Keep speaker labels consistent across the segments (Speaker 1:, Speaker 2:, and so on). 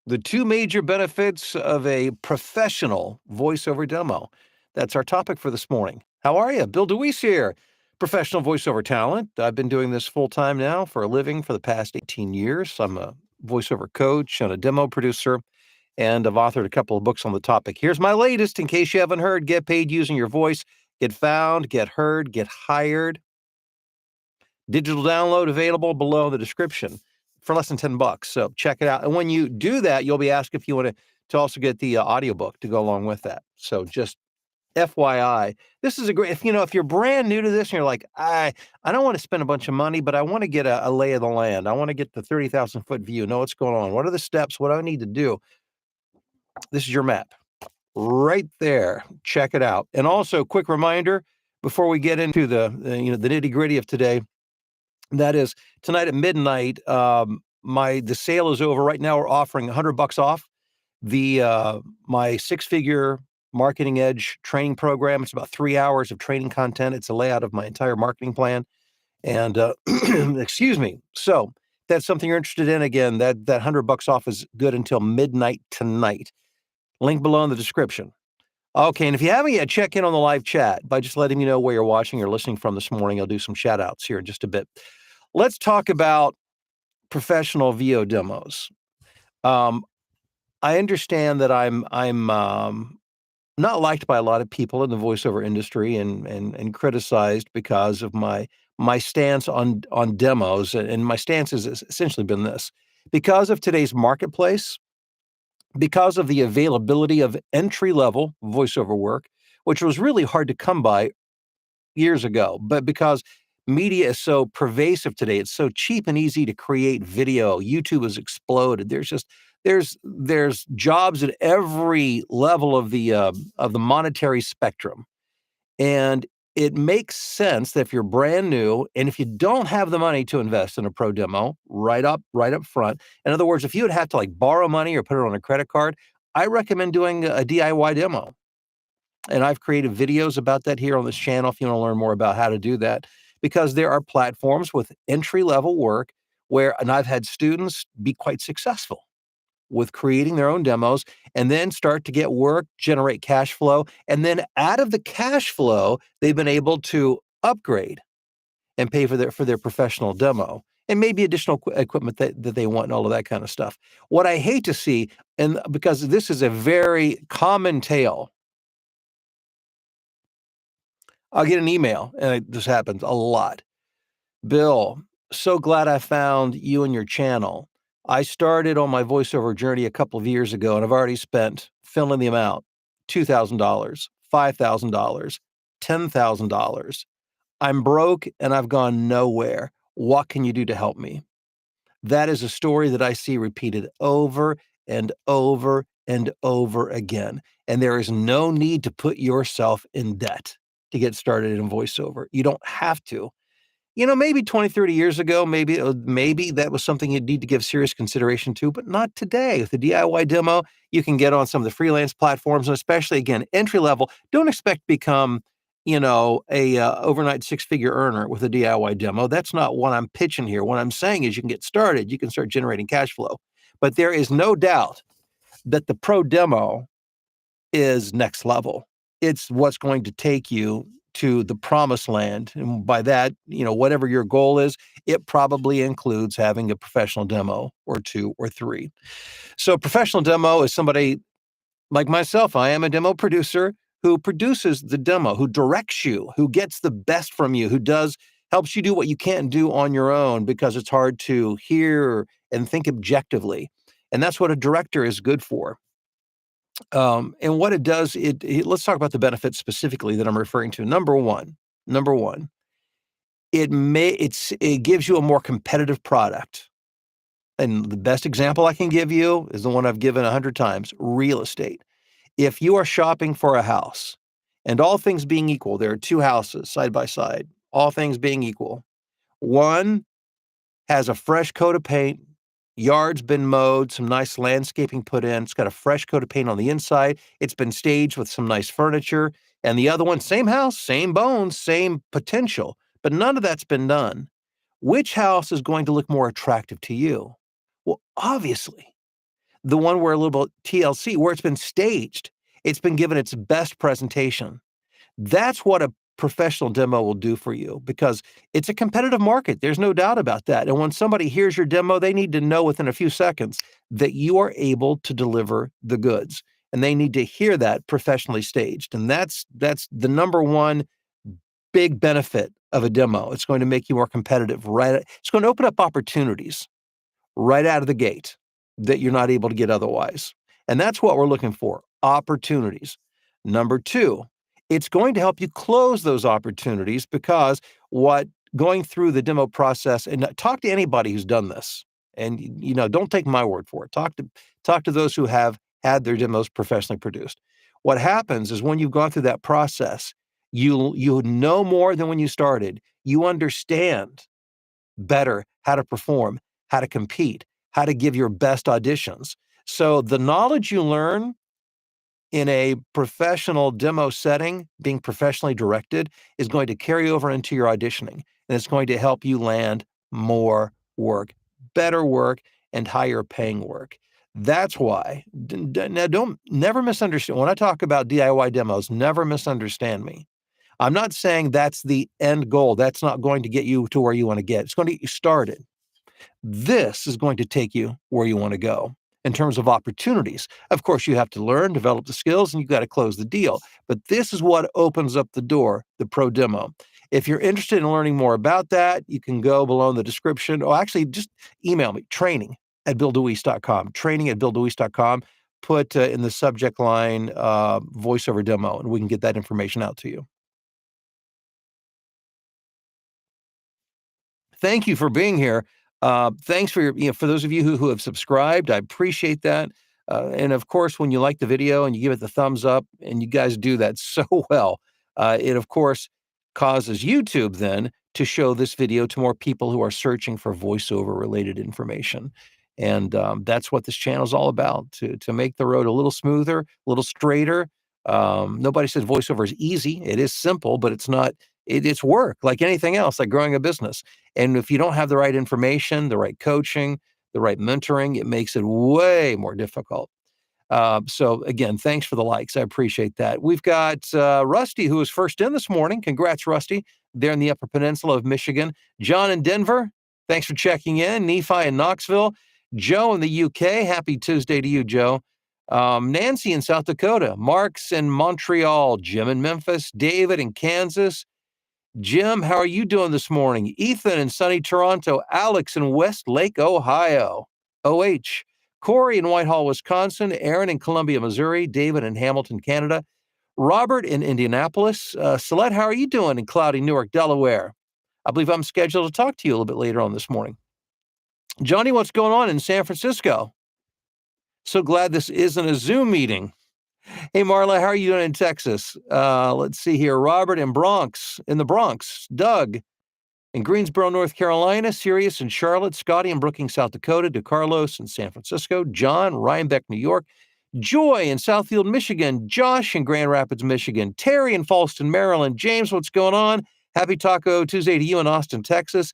Speaker 1: The two major benefits of a professional voiceover demo. That's our topic for this morning. How are you? Bill DeWeese here, professional voiceover talent. I've been doing this full time now for a living for the past 18 years. I'm a voiceover coach and a demo producer, and I've authored a couple of books on the topic. Here's my latest in case you haven't heard: Get Paid Using Your Voice, Get Found, Get Heard, Get Hired. Digital download available below the description for less than $10. So check it out. And when you do that, you'll be asked if you want to also get the audiobook to go along with that. So just FYI, this is a great, if you're brand new to this and you're like, I don't want to spend a bunch of money, but I want to get a lay of the land. I want to get the 30,000 foot view, know what's going on. What are the steps? What do I need to do? This is your map right there. Check it out. And also, quick reminder before we get into the nitty gritty of today. That is tonight at midnight. The sale is over right now. We're offering $100 off my six-figure Marketing Edge training program. It's about 3 hours of training content. It's a layout of my entire marketing plan. And excuse me. So if that's something you're interested in. Again, that $100 off is good until midnight tonight. Link below in the description. Okay, and if you haven't yet, check in on the live chat by just letting me know where you're watching or listening from this morning. I'll do some shout outs here in just a bit. Let's talk about professional VO demos. I understand that I'm not liked by a lot of people in the voiceover industry and criticized because of my stance on demos. And my stance has essentially been this: because of today's marketplace, because of the availability of entry-level voiceover work, which was really hard to come by years ago, but because media is so pervasive today, it's so cheap and easy to create video. YouTube has exploded. There's jobs at every level of the monetary spectrum, and it makes sense that if you're brand new and if you don't have the money to invest in a pro demo right up front, in other words, if you would have to borrow money or put it on a credit card, I recommend doing a DIY demo. And I've created videos about that here on this channel if you want to learn more about how to do that, because there are platforms with entry-level work and I've had students be quite successful with creating their own demos and then start to get work, generate cash flow. And then out of the cash flow, they've been able to upgrade and pay for their professional demo and maybe additional equipment that they want and all of that kind of stuff. What I hate to see, and because this is a very common tale, I'll get an email, and this happens a lot. Bill, so glad I found you and your channel. I started on my voiceover journey a couple of years ago, and I've already spent, fill in the amount, $2,000, $5,000, $10,000. I'm broke and I've gone nowhere. What can you do to help me? That is a story that I see repeated over and over and over again. And there is no need to put yourself in debt to get started in voiceover. You don't have to. Maybe 20, 30 years ago, maybe that was something you'd need to give serious consideration to, but not today. With the DIY demo, you can get on some of the freelance platforms, and especially, again, entry level. Don't expect to become, a overnight six-figure earner with a DIY demo. That's not what I'm pitching here. What I'm saying is you can get started. You can start generating cash flow. But there is no doubt that the pro demo is next level. It's what's going to take you to the promised land. And by that, whatever your goal is, it probably includes having a professional demo or two or three. So professional demo is somebody like myself. I am a demo producer who produces the demo, who directs you, who gets the best from you, helps you do what you can't do on your own because it's hard to hear and think objectively. And that's what a director is good for. And what it does, let's talk about the benefits specifically that I'm referring to. Number one, it gives you a more competitive product. And the best example I can give you is the one I've given 100 times: real estate. If you are shopping for a house, and all things being equal, there are two houses side by side, all things being equal. One has a fresh coat of paint, yard's been mowed, some nice landscaping put in. It's got a fresh coat of paint on the inside. It's been staged with some nice furniture. And the other one, same house, same bones, same potential, but none of that's been done. Which house is going to look more attractive to you? Well, obviously, the one where a little bit TLC, where it's been staged, it's been given its best presentation. That's what a professional demo will do for you because it's a competitive market. There's no doubt about that. And when somebody hears your demo, they need to know within a few seconds that you are able to deliver the goods. And they need to hear that professionally staged. And that's the number one big benefit of a demo. It's going to make you more competitive, right? It's going to open up opportunities right out of the gate that you're not able to get otherwise. And that's what we're looking for, opportunities. Number two, it's going to help you close those opportunities because what going through the demo process, and talk to anybody who's done this, and don't take my word for it. Talk to those who have had their demos professionally produced. What happens is when you've gone through that process, you know more than when you started. You understand better how to perform, how to compete, how to give your best auditions. So the knowledge you learn in a professional demo setting, being professionally directed, is going to carry over into your auditioning, and it's going to help you land more work, better work, and higher paying work. That's why. Now, don't never misunderstand. When I talk about DIY demos, never misunderstand me. I'm not saying that's the end goal. That's not going to get you to where you want to get. It's going to get you started. This is going to take you where you want to go in terms of opportunities. Of course, you have to learn, develop the skills, and you've got to close the deal. But this is what opens up the door, the pro demo. If you're interested in learning more about that, you can go below in the description, or actually just email me, training@BillDeWeese.com, training@BillDeWeese.com. Put in the subject line voiceover demo, and we can get that information out to you. Thank you for being here. Thanks for for those of you who have subscribed, I appreciate that. And of course, when you like the video and you give it the thumbs up, and you guys do that so well, it of course causes YouTube then to show this video to more people who are searching for voiceover related information. And that's what this channel is all about, to make the road a little smoother, a little straighter. Nobody says voiceover is easy. It is simple, but it's not. It's work like anything else, like growing a business. And if you don't have the right information, the right coaching, the right mentoring, it makes it way more difficult. So again, thanks for the likes. I appreciate that. We've got Rusty, who was first in this morning. Congrats, Rusty, there in the Upper Peninsula of Michigan. John in Denver, thanks for checking in. Nephi in Knoxville. Joe in the UK, happy Tuesday to you, Joe. Nancy in South Dakota. Mark's in Montreal. Jim in Memphis. David in Kansas. Jim, how are you doing this morning? Ethan in sunny Toronto. Alex in Westlake, Ohio. OH. Corey in Whitehall, Wisconsin. Aaron in Columbia, Missouri. David in Hamilton, Canada. Robert in Indianapolis. Celette, how are you doing in cloudy Newark, Delaware? I believe I'm scheduled to talk to you a little bit later on this morning. Johnny, what's going on in San Francisco? So glad this isn't a Zoom meeting. Hey, Marla, how are you doing in Texas? Let's see here. Robert in the Bronx. Doug in Greensboro, North Carolina. Sirius in Charlotte. Scotty in Brookings, South Dakota. DeCarlos in San Francisco. John, Rhinebeck, New York. Joy in Southfield, Michigan. Josh in Grand Rapids, Michigan. Terry in Falston, Maryland. James, what's going on? Happy Taco Tuesday to you in Austin, Texas.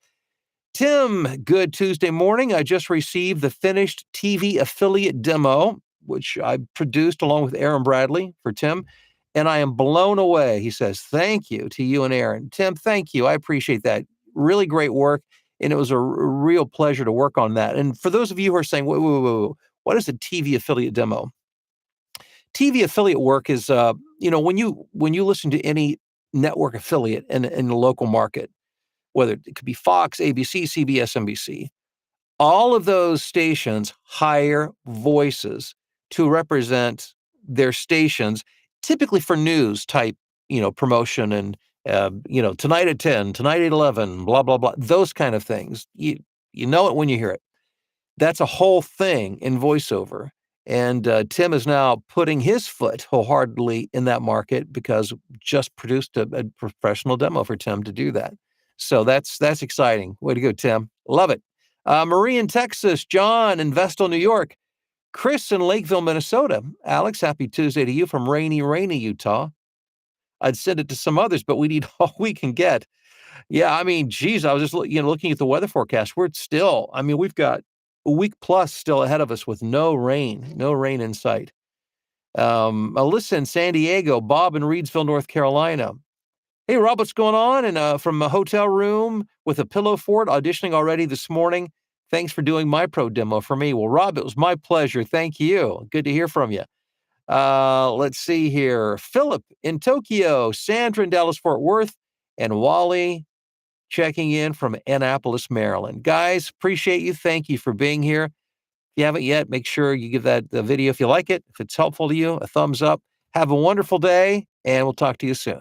Speaker 1: Tim, good Tuesday morning. I just received the finished TV affiliate demo, which I produced along with Aaron Bradley for Tim, and I am blown away. He says, thank you to you and Aaron. Tim, thank you. I appreciate that. Really great work, and it was a real pleasure to work on that. And for those of you who are saying, whoa, what is a TV affiliate demo? TV affiliate work is, when you listen to any network affiliate in the local market, whether it could be Fox, ABC, CBS, NBC, all of those stations hire voices to represent their stations, typically for news type, promotion and, tonight at 10, tonight at 11, blah, blah, blah, those kind of things. You know it when you hear it. That's a whole thing in voiceover. And Tim is now putting his foot wholeheartedly in that market because just produced a professional demo for Tim to do that. So that's exciting. Way to go, Tim. Love it. Marie in Texas, John in Vestal, New York, Chris in Lakeville, Minnesota. Alex, happy Tuesday to you from rainy Utah. I'd send it to some others, but we need all we can get. Yeah, I mean, geez, I was just looking at the weather forecast. We're still, we've got a week plus still ahead of us with no rain in sight. Alyssa in San Diego, Bob in Reedsville, North Carolina. Hey, Rob, what's going on? And from a hotel room with a pillow fort, auditioning already this morning. Thanks for doing my pro demo for me. Well, Rob, it was my pleasure. Thank you. Good to hear from you. Let's see here. Philip in Tokyo, Sandra in Dallas, Fort Worth, and Wally checking in from Annapolis, Maryland. Guys, appreciate you. Thank you for being here. If you haven't yet, make sure you give that the video if you like it. If it's helpful to you, a thumbs up. Have a wonderful day, and we'll talk to you soon.